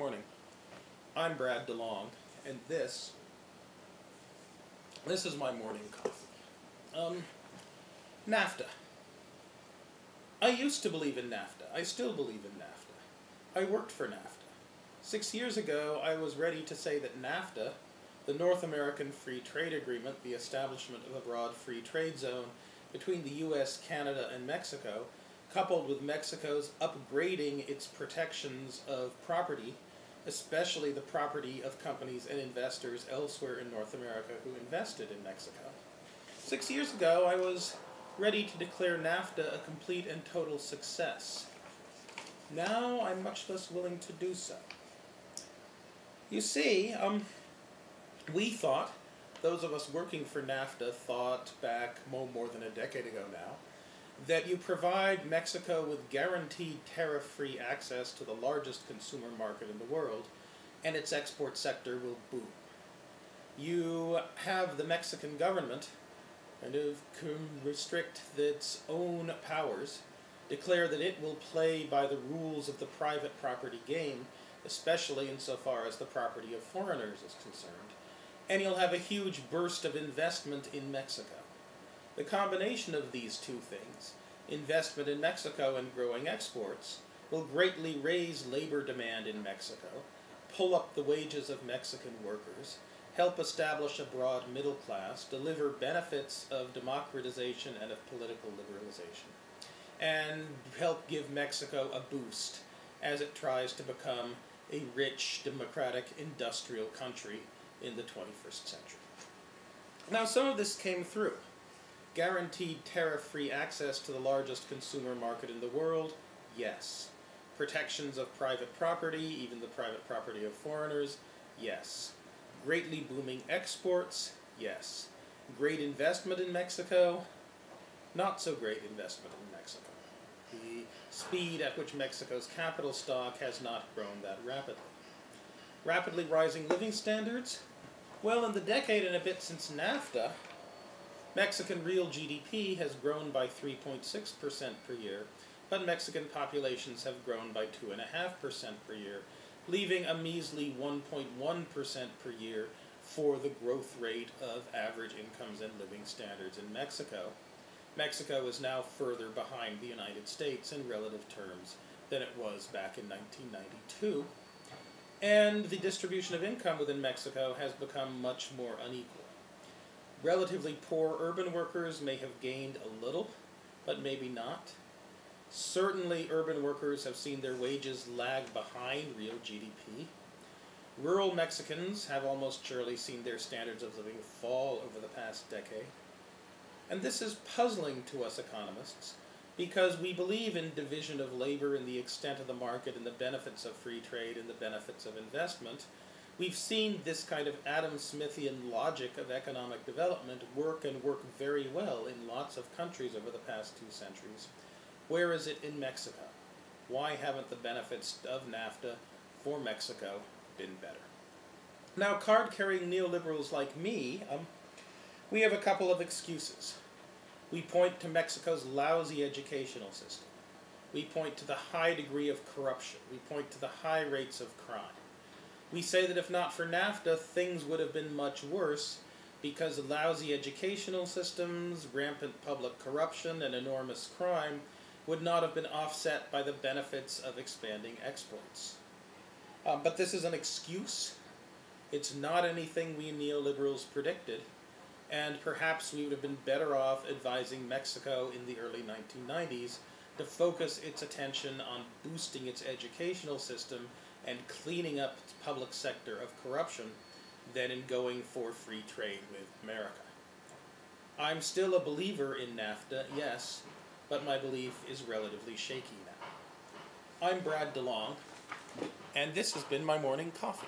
morning. I'm Brad DeLong, and this is my morning coffee. NAFTA. I used to believe in NAFTA. I still believe in NAFTA. I worked for NAFTA. 6 years ago, I was ready to say that NAFTA, the North American Free Trade Agreement, the establishment of a broad free trade zone between the U.S., Canada, and Mexico, coupled with Mexico's upgrading its protections of property, especially the property of companies and investors elsewhere in North America who invested in Mexico. 6 years ago, I was ready to declare NAFTA a complete and total success. Now, I'm much less willing to do so. You see, we thought, those of us working for NAFTA thought back more than a decade ago now, that you provide Mexico with guaranteed tariff-free access to the largest consumer market in the world, and its export sector will boom. You have the Mexican government kind of restrict its own powers, declare that it will play by the rules of the private property game, especially insofar as the property of foreigners is concerned, and you'll have a huge burst of investment in Mexico. The combination of these two things, investment in Mexico and growing exports, will greatly raise labor demand in Mexico, pull up the wages of Mexican workers, help establish a broad middle class, deliver benefits of democratization and of political liberalization, and help give Mexico a boost as it tries to become a rich, democratic, industrial country in the 21st century. Now, some of this came through. Guaranteed tariff-free access to the largest consumer market in the world? Yes. Protections of private property, even the private property of foreigners? Yes. Greatly booming exports? Yes. Great investment in Mexico? Not so great investment in Mexico. The speed at which Mexico's capital stock has not grown that rapidly. Rapidly rising living standards? Well, in the decade and a bit since NAFTA, Mexican real GDP has grown by 3.6% per year, but Mexican populations have grown by 2.5% per year, leaving a measly 1.1% per year for the growth rate of average incomes and living standards in Mexico. Mexico is now further behind the United States in relative terms than it was back in 1992, and the distribution of income within Mexico has become much more unequal. Relatively poor urban workers may have gained a little, but maybe not. Certainly, urban workers have seen their wages lag behind real GDP. Rural Mexicans have almost surely seen their standards of living fall over the past decade. And this is puzzling to us economists, because we believe in division of labor and the extent of the market and the benefits of free trade and the benefits of investment. We've seen this kind of Adam Smithian logic of economic development work and work very well in lots of countries over the past 2 centuries. Where is it in Mexico? Why haven't the benefits of NAFTA for Mexico been better? Now, card-carrying neoliberals like me, we have a couple of excuses. We point to Mexico's lousy educational system. We point to the high degree of corruption. We point to the high rates of crime. We say that if not for NAFTA, things would have been much worse because lousy educational systems, rampant public corruption, and enormous crime would not have been offset by the benefits of expanding exports. But this is an excuse. It's not anything we neoliberals predicted, and perhaps we would have been better off advising Mexico in the early 1990s to focus its attention on boosting its educational system and cleaning up its public sector of corruption than in going for free trade with America. I'm still a believer in NAFTA, yes, but my belief is relatively shaky now. I'm Brad DeLong, and this has been my morning coffee.